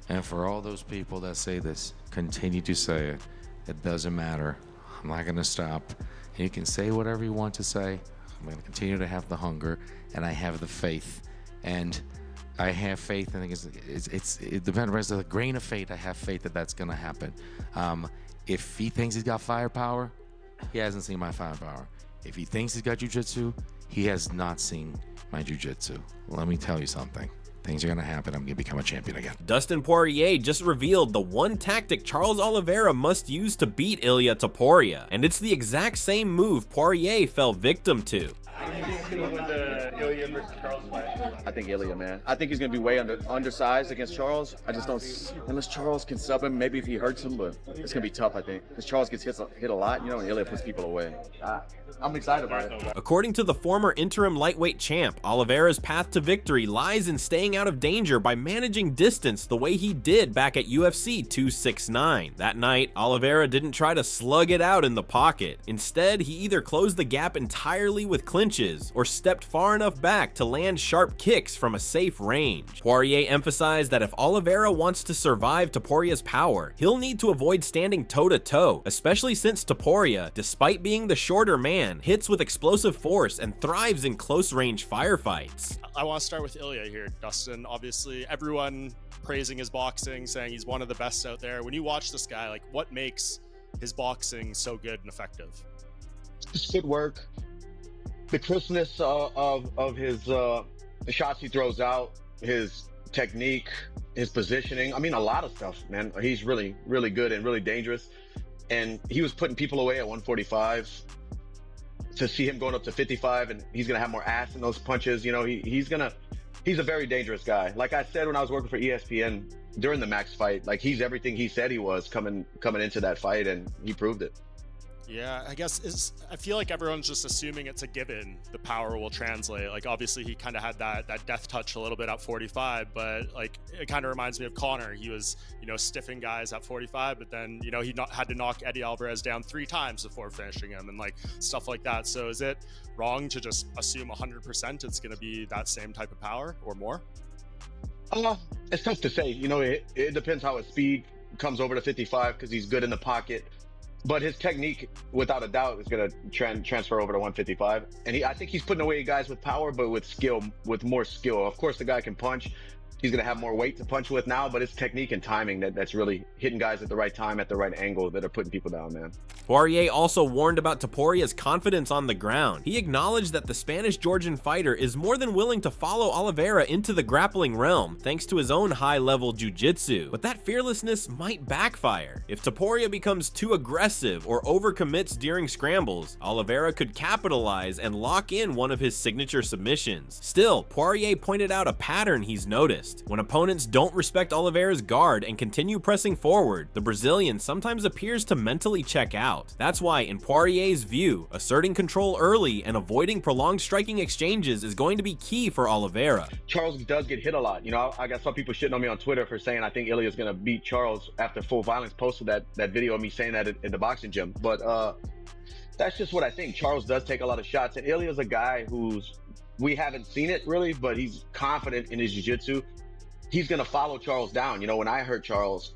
And for all those people that say this, continue to say it. It doesn't matter. I'm not going to stop. You can say whatever you want to say. I'm going to continue to have the hunger, and I have the faith. And I have faith. I think it depends on the grain of faith. I have faith that that's going to happen. If he thinks he's got firepower, he hasn't seen my firepower. If he thinks he's got jiu-jitsu, he has not seen my jiu-jitsu. Let me tell you something. Things are going to happen. I'm going to become a champion again. Dustin Poirier just revealed the one tactic Charles Oliveira must use to beat Ilia Topuria, and it's the exact same move Poirier fell victim to. Ilia versus Charles fight? I think Ilia, man. I think he's going to be way undersized against Charles. I just don't, unless Charles can sub him, maybe if he hurts him, but it's going to be tough, I think. Because Charles gets hit a lot, you know, and Ilia puts people away. I'm excited about it. According to the former interim lightweight champ, Oliveira's path to victory lies in staying out of danger by managing distance the way he did back at UFC 269. That night, Oliveira didn't try to slug it out in the pocket. Instead, he either closed the gap entirely with clinches or stepped far enough back to land sharp kicks from a safe range. Poirier emphasized that if Oliveira wants to survive Topuria's power, he'll need to avoid standing toe-to-toe, especially since Topuria, despite being the shorter man, hits with explosive force and thrives in close-range firefights. I want to start with Ilia here, Dustin. Obviously, everyone praising his boxing, saying he's one of the best out there. When you watch this guy, like, what makes his boxing so good and effective? Just good work. The crispness of his the shots he throws out, his technique, his positioning. I mean, a lot of stuff, man. He's really, really good and really dangerous. And he was putting people away at 145. To see him going up to 55, and he's gonna have more ass in those punches. You know, he's a very dangerous guy. Like I said when I was working for ESPN during the Max fight, like he's everything he said he was coming into that fight, and he proved it. Yeah, I guess I feel like everyone's just assuming it's a given the power will translate. Like, obviously he kind of had that death touch a little bit at 45, but like it kind of reminds me of Conor. He was, you know, stiffing guys at 45, but then, you know, he had to knock Eddie Alvarez down 3 times before finishing him and like stuff like that. So is it wrong to just assume 100% it's going to be that same type of power or more? It's tough to say. You know, it depends how his speed comes over to 55 because he's good in the pocket. But his technique, without a doubt, is going to transfer over to 155. And I think he's putting away guys with power, but with skill, with more skill. Of course, the guy can punch. He's going to have more weight to punch with now, but it's technique and timing that's really hitting guys at the right time, at the right angle, that are putting people down, man. Poirier also warned about Topuria's confidence on the ground. He acknowledged that the Spanish-Georgian fighter is more than willing to follow Oliveira into the grappling realm, thanks to his own high-level jiu-jitsu. But that fearlessness might backfire. If Topuria becomes too aggressive or overcommits during scrambles, Oliveira could capitalize and lock in one of his signature submissions. Still, Poirier pointed out a pattern he's noticed. When opponents don't respect Oliveira's guard and continue pressing forward, the Brazilian sometimes appears to mentally check out. That's why, in Poirier's view, asserting control early and avoiding prolonged striking exchanges is going to be key for Oliveira. Charles does get hit a lot. You know, I got some people shitting on me on Twitter for saying I think Ilia is going to beat Charles after Full Violence posted that video of me saying that in the boxing gym. But that's just what I think. Charles does take a lot of shots, and Ilia's a guy we haven't seen it really, but he's confident in his jiu-jitsu. He's going to follow Charles down. You know, when I hurt Charles,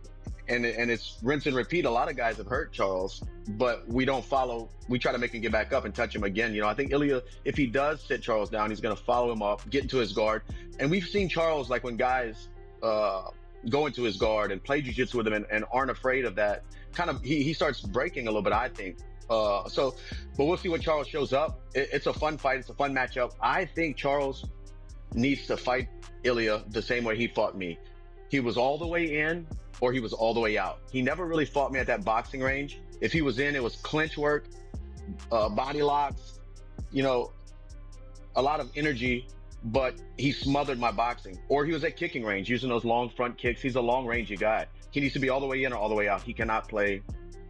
and it's rinse and repeat, a lot of guys have hurt Charles, but we don't follow. We try to make him get back up and touch him again. You know, I think Ilia, if he does sit Charles down, he's going to follow him up, get into his guard. And we've seen Charles, like when guys go into his guard and play jiu-jitsu with him and aren't afraid of that, kind of, he starts breaking a little bit, I think. But we'll see when Charles shows up. It's a fun fight. It's a fun matchup. I think Charles needs to fight Ilia the same way he fought me. He was all the way in or he was all the way out. He never really fought me at that boxing range. If he was in, it was clinch work, body locks, you know, a lot of energy, but he smothered my boxing. Or he was at kicking range using those long front kicks. He's a long rangey guy. He needs to be all the way in or all the way out. He cannot play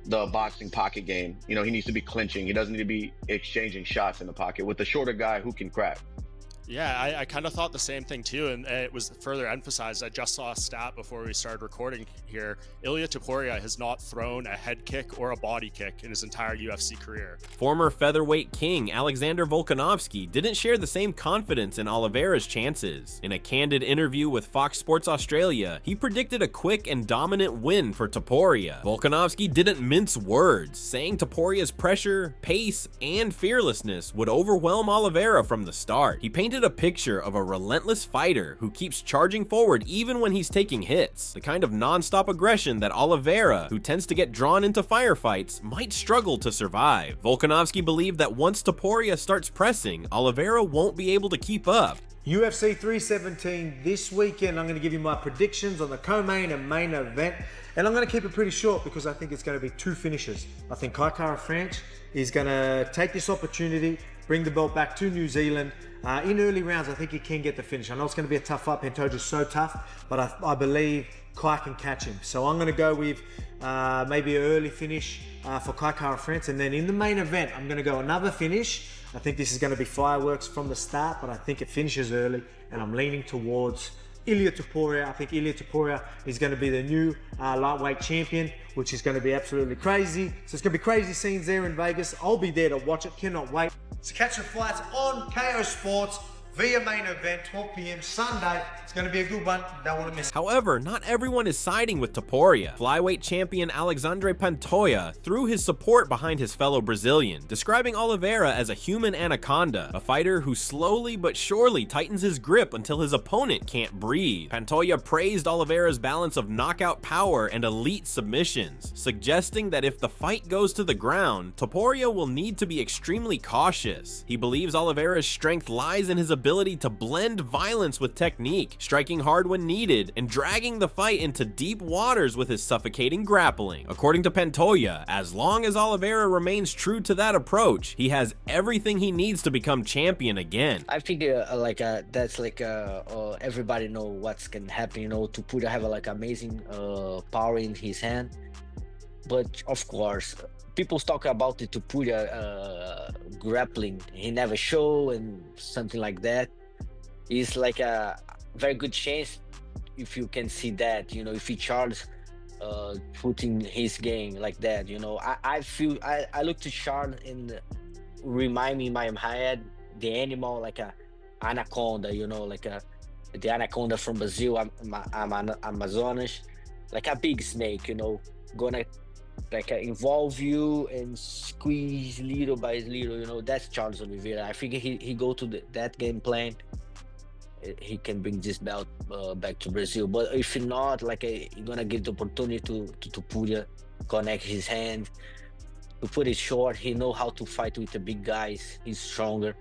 the boxing pocket game. You know, he needs to be clinching. He doesn't need to be exchanging shots in the pocket with the shorter guy who can crack. Yeah, I kind of thought the same thing too, and it was further emphasized. I just saw a stat before we started recording here. Ilia Topuria has not thrown a head kick or a body kick in his entire UFC career. Former featherweight king Alexander Volkanovski didn't share the same confidence in Oliveira's chances. In a candid interview with Fox Sports Australia, he predicted a quick and dominant win for Topuria. Volkanovski didn't mince words, saying Topuria's pressure, pace, and fearlessness would overwhelm Oliveira from the start. He painted a picture of a relentless fighter who keeps charging forward even when he's taking hits, the kind of non-stop aggression that Oliveira, who tends to get drawn into firefights, might struggle to survive. Volkanovski believed that once Topuria starts pressing, Oliveira won't be able to keep up. UFC 317 this weekend. I'm going to give you my predictions on the co-main and main event, and I'm going to keep it pretty short because I think it's going to be two finishes. I think Kai Kara-France is going to take this opportunity, bring the belt back to New Zealand. In early rounds, I think he can get the finish. I know it's going to be a tough fight. Pantoja's so tough, but I believe Kai can catch him. So I'm going to go with maybe an early finish for Kai Kara-France, and then in the main event, I'm going to go another finish. I think this is going to be fireworks from the start, but I think it finishes early, and I'm leaning towards Ilia Topuria. I think Ilia Topuria is going to be the new lightweight champion, which is going to be absolutely crazy. So it's going to be crazy scenes there in Vegas. I'll be there to watch it. Cannot wait. So catch the fights on KO Sports via main event, 12 p.m. Sunday. It's going to be a good one. Don't want to miss it. However, not everyone is siding with Topuria. Flyweight champion Alexandre Pantoja threw his support behind his fellow Brazilian, describing Oliveira as a human anaconda, a fighter who slowly but surely tightens his grip until his opponent can't breathe. Pantoja praised Oliveira's balance of knockout power and elite submissions, suggesting that if the fight goes to the ground, Topuria will need to be extremely cautious. He believes Oliveira's strength lies in his ability to blend violence with technique, striking hard when needed, and dragging the fight into deep waters with his suffocating grappling. According to Pantoja, as long as Oliveira remains true to that approach, he has everything he needs to become champion again. I think that's everybody know what's can happen. Topuria have amazing power in his hand, but of course people talk about the Topuria grappling. He never show and something like that. It's like a very good chance if you can see that, if he Charles putting his game like that, I look to Charles and remind me in my head the animal like a anaconda, the anaconda from Brazil, Amazonas, like a big snake, gonna involve you and squeeze little by little, that's Charles Oliveira. I think he go to that game plan, he can bring this belt back to Brazil. But if not, he gonna give the opportunity to Topuria, connect his hand, to put it short. He know how to fight with the big guys. He's stronger.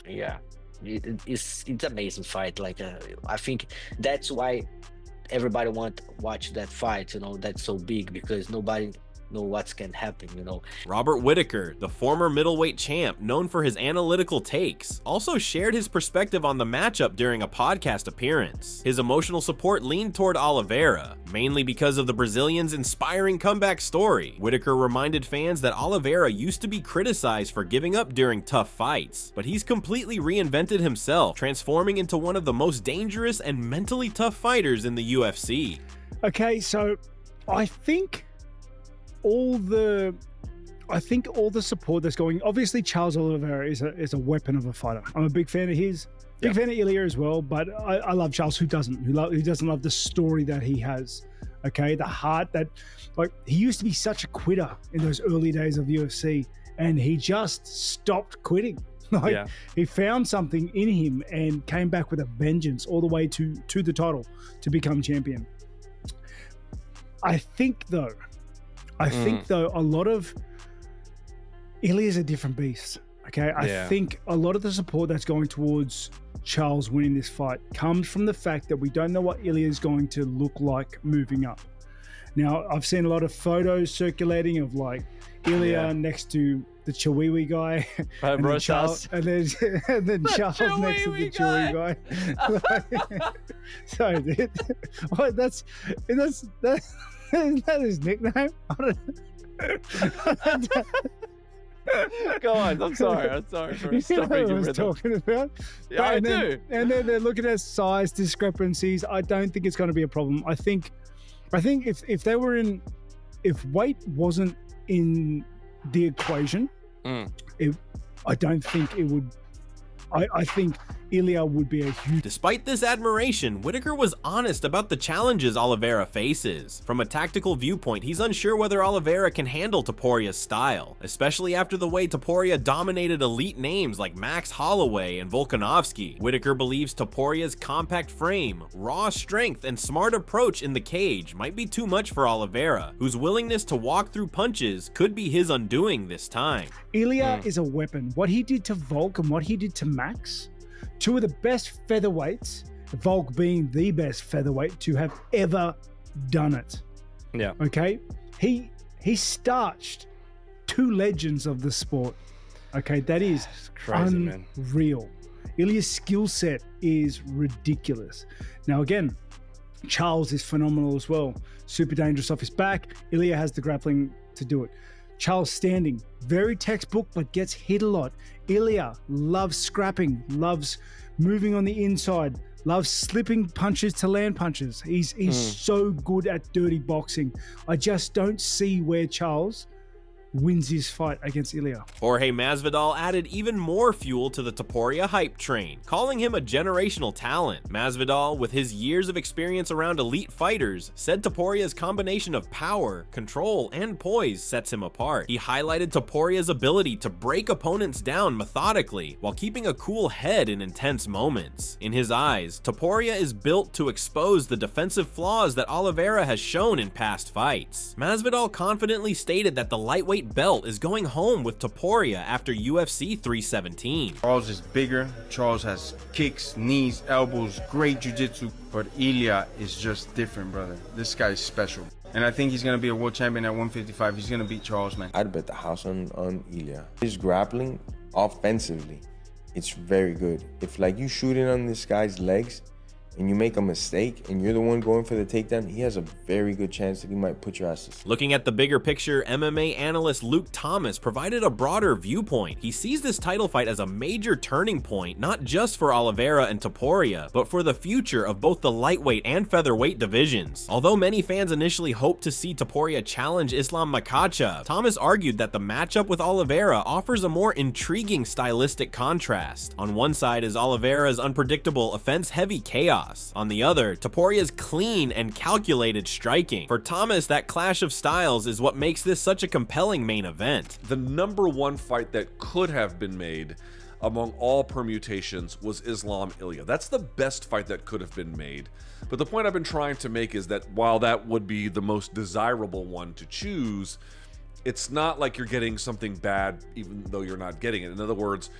Yeah, it's amazing fight. I think that's why everybody want to watch that fight, that's so big, because nobody know what can happen, Robert Whittaker, the former middleweight champ known for his analytical takes, also shared his perspective on the matchup during a podcast appearance. His emotional support leaned toward Oliveira, mainly because of the Brazilian's inspiring comeback story. Whittaker reminded fans that Oliveira used to be criticized for giving up during tough fights, but he's completely reinvented himself, transforming into one of the most dangerous and mentally tough fighters in the UFC. Okay, so I think all the support that's going, obviously Charles Oliveira is a weapon of a fighter. I'm a big fan of his, big fan of Ilia as well, but I love Charles. Who doesn't love the story that he has? Okay, the heart that, he used to be such a quitter in those early days of UFC, and he just stopped quitting. He found something in him and came back with a vengeance all the way to the title to become champion. I think though a lot of Ilia's a different beast. Okay, I think a lot of the support that's going towards Charles winning this fight comes from the fact that we don't know what Ilia is going to look like moving up. Now, I've seen a lot of photos circulating of Ilia next to the Chihuahua guy, and then Charles next to the Chihuahua guy. Sorry, dude. What? That's isn't that his nickname? Go on. I'm sorry for You know stopping what I you. was Rhythm. talking about. Yeah, I and then, do. And then they're looking at size discrepancies. I don't think it's going to be a problem. I think if they were in, if weight wasn't in the equation, I don't think it would. I think Ilia would be a huge. Despite this admiration, Whitaker was honest about the challenges Oliveira faces. From a tactical viewpoint, he's unsure whether Oliveira can handle Topuria's style, especially after the way Topuria dominated elite names like Max Holloway and Volkanovski. Whitaker believes Topuria's compact frame, raw strength, and smart approach in the cage might be too much for Oliveira, whose willingness to walk through punches could be his undoing this time. Ilia is a weapon. What he did to Volk and what he did to Max, two of the best featherweights, Volk being the best featherweight to have ever done it. Yeah. Okay? He starched two legends of the sport. Okay, that is crazy, unreal. Ilia's skill set is ridiculous. Now again, Charles is phenomenal as well. Super dangerous off his back. Ilia has the grappling to do it. Charles standing, very textbook, but gets hit a lot. Ilia loves scrapping, loves moving on the inside, loves slipping punches to land punches. He's so good at dirty boxing. I just don't see where Charles wins his fight against Ilia. Jorge Masvidal added even more fuel to the Topuria hype train, calling him a generational talent. Masvidal, with his years of experience around elite fighters, said Topuria's combination of power, control, and poise sets him apart. He highlighted Topuria's ability to break opponents down methodically while keeping a cool head in intense moments. In his eyes, Topuria is built to expose the defensive flaws that Oliveira has shown in past fights. Masvidal confidently stated that the lightweight belt is going home with Topuria after UFC 317. Charles is bigger. Charles has kicks, knees, elbows, great jiu-jitsu, but Ilia is just different, brother. This guy is special. And I think he's going to be a world champion at 155. He's going to beat Charles, man. I'd bet the house on Ilia. His grappling, offensively, it's very good. If like you shooting on this guy's legs and you make a mistake and you're the one going for the takedown, he has a very good chance that he might put your ass to sleep. Looking at the bigger picture, MMA analyst Luke Thomas provided a broader viewpoint. He sees this title fight as a major turning point, not just for Oliveira and Topuria, but for the future of both the lightweight and featherweight divisions. Although many fans initially hoped to see Topuria challenge Islam Makhachev, Thomas argued that the matchup with Oliveira offers a more intriguing stylistic contrast. On one side is Oliveira's unpredictable, offense-heavy chaos. On the other, Topuria's clean and calculated striking. For Thomas, that clash of styles is what makes this such a compelling main event. The number one fight that could have been made among all permutations was Islam Ilia. That's the best fight that could have been made. But the point I've been trying to make is that while that would be the most desirable one to choose, it's not like you're getting something bad even though you're not getting it. In other words,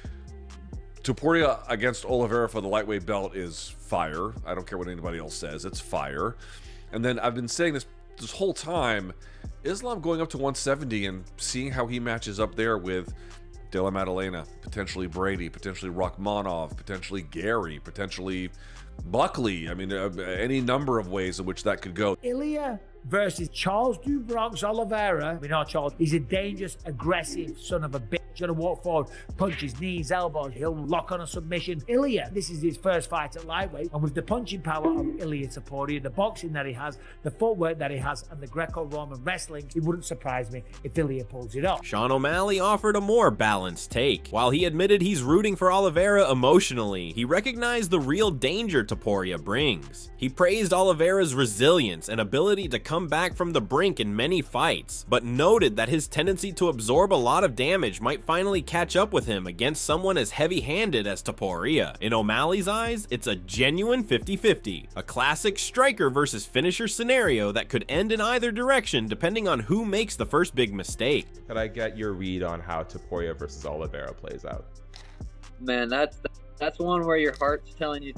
Topuria against Oliveira for the lightweight belt is fire. I don't care what anybody else says, it's fire. And then I've been saying this whole time, Islam going up to 170 and seeing how he matches up there with De La Maddalena, potentially Brady, potentially Rachmanov, potentially Gary, potentially Buckley. I mean, any number of ways in which that could go. Ilia versus Charles Du Bronx Oliveira. We know Charles, he's a dangerous, aggressive son of a bitch. Gonna walk forward, punches, knees, elbows, he'll lock on a submission. Ilia, this is his first fight at lightweight, and with the punching power of Ilia Topuria, the boxing that he has, the footwork that he has, and the Greco-Roman wrestling, it wouldn't surprise me if Ilia pulls it off. Sean O'Malley offered a more balanced take. While he admitted he's rooting for Oliveira emotionally, he recognized the real danger Topuria brings. He praised Oliveira's resilience and ability to come back from the brink in many fights, but noted that his tendency to absorb a lot of damage might finally catch up with him against someone as heavy-handed as Topuria. In O'Malley's eyes, it's a genuine 50-50, a classic striker versus finisher scenario that could end in either direction depending on who makes the first big mistake. Could I get your read on how Topuria versus Oliveira plays out? Man, that's one where your heart's telling you,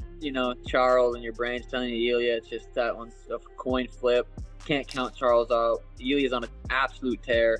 Charles, and your brain's telling you Ilia. It's just that one's a coin flip. Can't count Charles out. Ilia's on an absolute tear.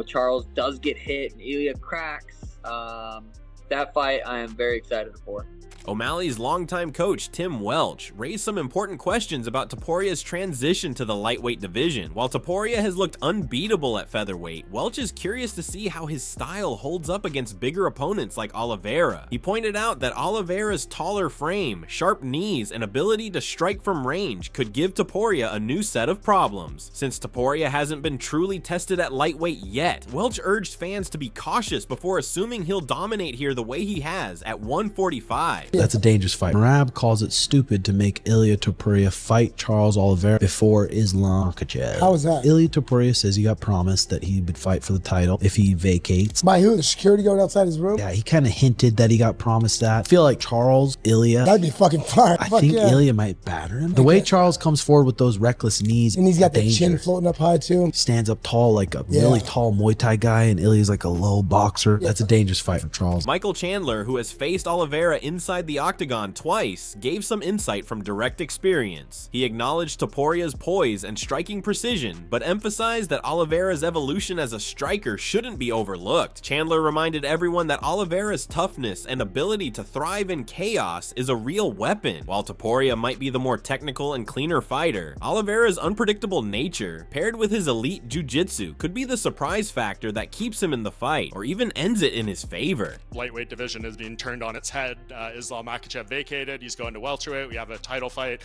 Charles does get hit and Ilia cracks. That fight I am very excited for. O'Malley's longtime coach, Tim Welch, raised some important questions about Topuria's transition to the lightweight division. While Topuria has looked unbeatable at featherweight, Welch is curious to see how his style holds up against bigger opponents like Oliveira. He pointed out that Oliveira's taller frame, sharp knees, and ability to strike from range could give Topuria a new set of problems. Since Topuria hasn't been truly tested at lightweight yet, Welch urged fans to be cautious before assuming he'll dominate here the way he has at 145. That's a dangerous fight. Marab calls it stupid to make Ilia Topuria fight Charles Oliveira before Islam Makhachev. How is that? Ilia Topuria says he got promised that he would fight for the title if he vacates. By who? The security guard outside his room? Yeah, he kind of hinted that he got promised that. I feel like Charles, Ilia. That'd be fucking fire. I think Ilia might batter him. The way Charles comes forward with those reckless knees. And he's got the chin floating up high too. Stands up tall like a really tall Muay Thai guy, and Ilia's like a low boxer. That's a dangerous fight for Charles. Michael Chandler, who has faced Oliveira inside the octagon twice, gave some insight from direct experience. He acknowledged Topuria's poise and striking precision, but emphasized that Oliveira's evolution as a striker shouldn't be overlooked. Chandler reminded everyone that Oliveira's toughness and ability to thrive in chaos is a real weapon. While Topuria might be the more technical and cleaner fighter, Oliveira's unpredictable nature, paired with his elite jiu-jitsu, could be the surprise factor that keeps him in the fight, or even ends it in his favor. Lightweight division is being turned on its head. Islam Makhachev vacated. He's going to welterweight. We have a title fight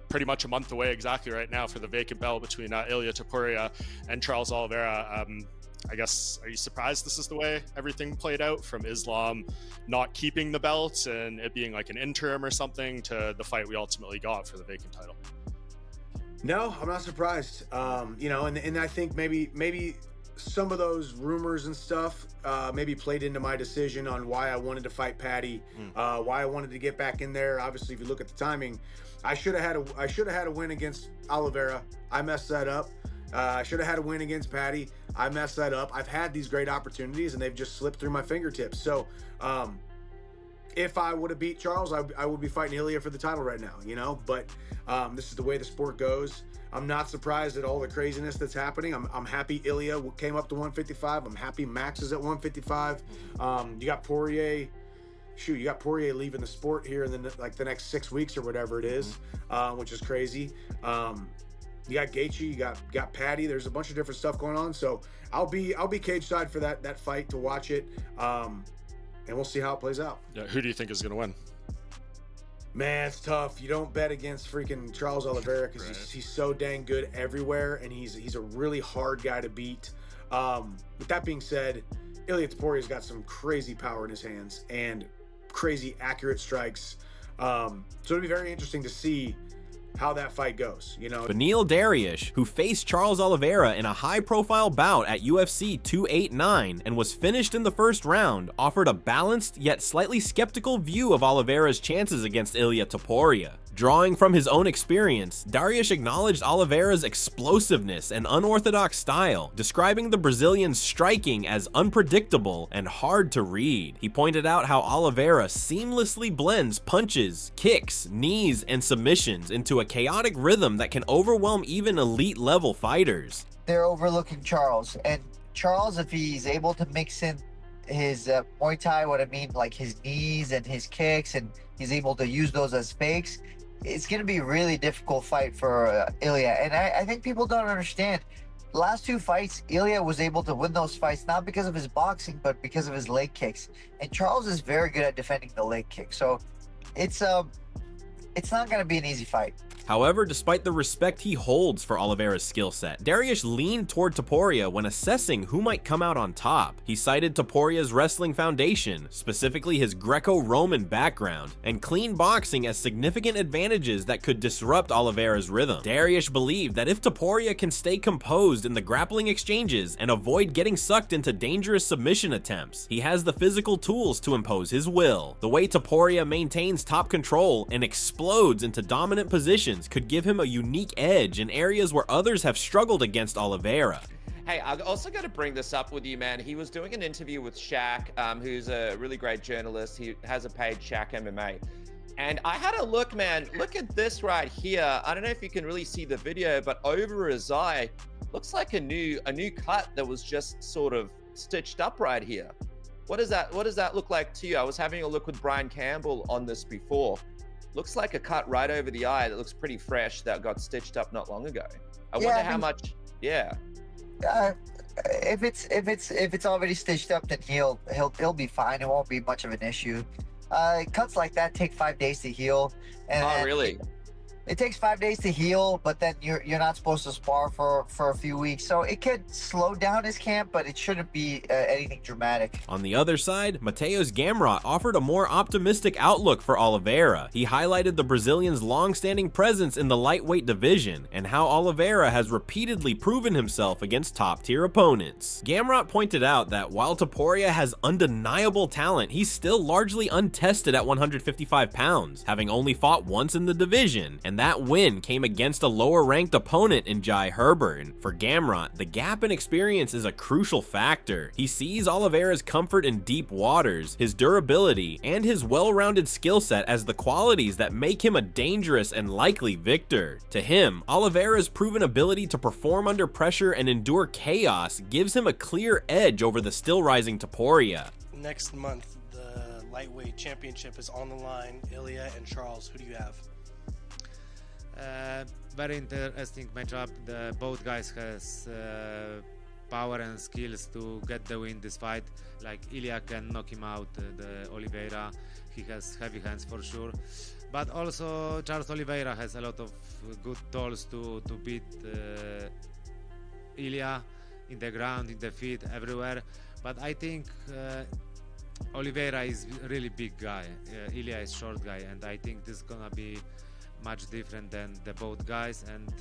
pretty much a month away exactly right now for the vacant belt between Ilia Topuria and Charles Oliveira. I guess, are you surprised this is the way everything played out, from Islam not keeping the belt and it being like an interim or something to the fight we ultimately got for the vacant title? No, I'm not surprised. You know, and I think maybe some of those rumors and stuff maybe played into my decision on why I wanted to fight Paddy, why I wanted to get back in there. Obviously, if you look at the timing, I should have had a win against Oliveira. I messed that up. I should have had a win against Paddy. I messed that up. I've had these great opportunities and they've just slipped through my fingertips. So if I would have beat Charles, I would be fighting Ilia for the title right now, you know, but this is the way the sport goes. I'm not surprised at all the craziness that's happening. I'm happy Ilia came up to 155. I'm happy Max is at 155. You got Poirier. Shoot, you got Poirier leaving the sport here in the next 6 weeks or whatever it is, which is crazy. You got Gaethje, you got Paddy. There's a bunch of different stuff going on. So I'll be cage side for that fight to watch it, and we'll see how it plays out. Yeah, who do you think is going to win? Man, it's tough. You don't bet against freaking Charles Oliveira because he's so dang good everywhere, and he's a really hard guy to beat. With that being said, Ilia Topuria's got some crazy power in his hands and crazy accurate strikes. So it'll be very interesting to see how that fight goes, you know. Beneil Dariush, who faced Charles Oliveira in a high-profile bout at UFC 289 and was finished in the first round, offered a balanced yet slightly skeptical view of Oliveira's chances against Ilia Topuria. Drawing from his own experience, Dariush acknowledged Oliveira's explosiveness and unorthodox style, describing the Brazilian's striking as unpredictable and hard to read. He pointed out how Oliveira seamlessly blends punches, kicks, knees, and submissions into a chaotic rhythm that can overwhelm even elite-level fighters. They're overlooking Charles, and Charles, if he's able to mix in his Muay Thai, what I mean, like his knees and his kicks, and he's able to use those as fakes, it's going to be a really difficult fight for Ilia. And I think people don't understand. The last two fights, Ilia was able to win those fights, not because of his boxing, but because of his leg kicks. And Charles is very good at defending the leg kick. So it's not going to be an easy fight. However, despite the respect he holds for Oliveira's skill set, Dariush leaned toward Topuria when assessing who might come out on top. He cited Topuria's wrestling foundation, specifically his Greco-Roman background, and clean boxing as significant advantages that could disrupt Oliveira's rhythm. Dariush believed that if Topuria can stay composed in the grappling exchanges and avoid getting sucked into dangerous submission attempts, he has the physical tools to impose his will. The way Topuria maintains top control and explodes into dominant positions could give him a unique edge in areas where others have struggled against Oliveira. Hey, I also got to bring this up with you, man. He was doing an interview with Shaq, who's a really great journalist. He has a page, Shaq MMA. And I had a look, man. Look at this right here. I don't know if you can really see the video, but over his eye, looks like a new cut that was just sort of stitched up right here. What does that look like to you? I was having a look with Brian Campbell on this before. Looks like a cut right over the eye that looks pretty fresh that got stitched up not long ago. I wonder how much. Yeah. If it's already stitched up, then he'll be fine. It won't be much of an issue. Cuts like that take 5 days to heal. Oh, really? It takes 5 days to heal, but then you're not supposed to spar for a few weeks. So it could slow down his camp, but it shouldn't be anything dramatic. On the other side, Mateus Gamrot offered a more optimistic outlook for Oliveira. He highlighted the Brazilian's long-standing presence in the lightweight division and how Oliveira has repeatedly proven himself against top-tier opponents. Gamrot pointed out that while Topuria has undeniable talent, he's still largely untested at 155 pounds, having only fought once in the division, and that win came against a lower-ranked opponent in Jai Herbert. For Gamrot, the gap in experience is a crucial factor. He sees Oliveira's comfort in deep waters, his durability, and his well-rounded skill set as the qualities that make him a dangerous and likely victor. To him, Oliveira's proven ability to perform under pressure and endure chaos gives him a clear edge over the still-rising Topuria. Next month, the lightweight championship is on the line. Ilia and Charles, who do you have? Very interesting matchup. Both guys has power and skills to get the win this fight. Like Ilia can knock him out, the Oliveira. He has heavy hands for sure. But also Charles Oliveira has a lot of good tools to beat Ilia in the ground, in the feet, everywhere. But I think Oliveira is really big guy. Ilia is short guy, and I think this is gonna be much different than the both guys, and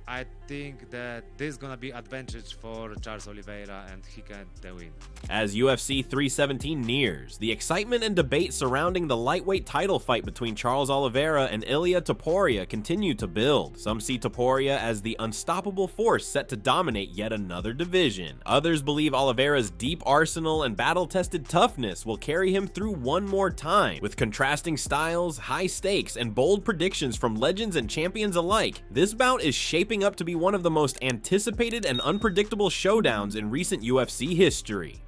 I think that this is gonna be advantage for Charles Oliveira and he can win. As UFC 317 nears, the excitement and debate surrounding the lightweight title fight between Charles Oliveira and Ilia Topuria continue to build. Some see Topuria as the unstoppable force set to dominate yet another division. Others believe Oliveira's deep arsenal and battle-tested toughness will carry him through one more time. With contrasting styles, high stakes, and bold predictions from legends and champions alike, this bout is shaping up to be one of the most anticipated and unpredictable showdowns in recent UFC history.